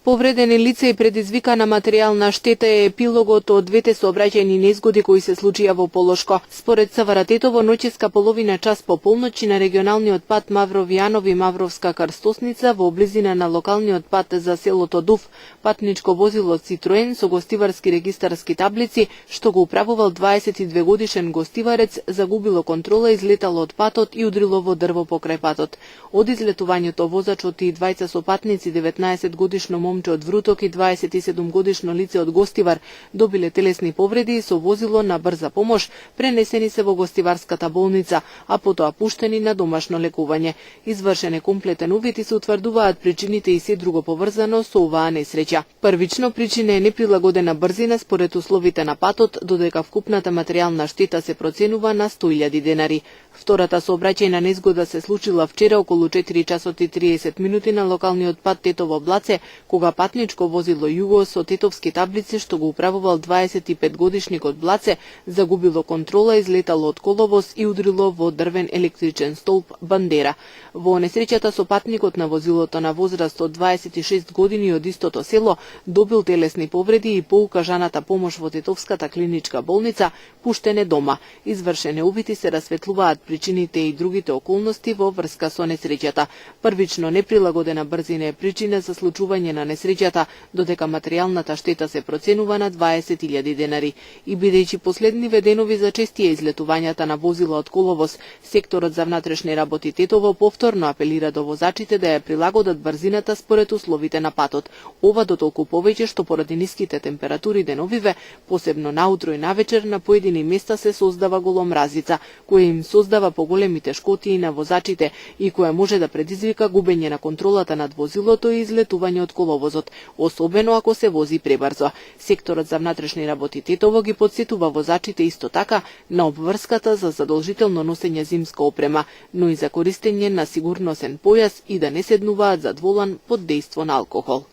Повредени лица и предизвикана материјална штета е епилогот од двете сообраќајни незгоди кои се случија во Полошко. Според СВР Тетово, ноќеска половина час по полноќи на регионалниот пат Мавров-Јанови Мавровска крстосница во близина на локалниот пат за селото Дув, патничко возило Citroen со гостиварски регистарски таблици, што го управувал 22 годишен гостиварец, загубило контрола, излетало од патот и удрило во дрво покрај патот. Од излетувањето возачот и двајца сопатници, 19 годишно момче од Вруток и 27 годишно лице од Гостивар, добиле телесни повреди и со возило на брза помош пренесени се во Гостиварската болница, а потоа пуштени на домашно лекување. Извршен е комплетен увид и се утврдуваат причините и се друго поврзано со оваа несреќа. Првично причина е неприлагодена брзина според условите на патот, додека вкупната материјална штета се проценува на 100.000 денари. Втората сообраќајна незгода се случила вчера околу 4 часот и 30 минути на локалниот пат Тетово-Блаце, кога патничко возило Југо со тетовски таблици што го управувал 25 годишникот Блаце, загубило контрола, излетало од коловоз и удрило во дрвен електричен столб Бандера. Во несреќата сопатникот на возилото на возраст од 26 години од истото село добил телесни повреди и по укажаната помош во Тетовската клиничка болница пуштен е дома. Извршен е увид и се расветлуваат причините и другите околности во врска со несреќата. Првично неприлагодена брзина е причина за случување на несреќата, додека материјалната штета се проценува на 20.000 денари. И бидејќи последниве денови за честија излетувањата на возила од коловоз, секторот за внатрешни работи Тетово повторно апелира до возачите да ја прилагодат брзината според условите на патот. Ова дотолку повеќе што поради ниските температури деновиве, посебно наутро и навечер, на поедини места се создава голомразица, која им создава поголеми тешкоти на возачите и која може да предизвика губење на контролата над возилото и излетување од коловозот, особено ако се вози пребрзо. Секторот за внатрешни работи Тетово ги потсетува возачите исто така на обврската за задолжително носење зимска опрема, но и за користење на сигурносен појас и да не седнуваат зад волан под дејство на алкохол.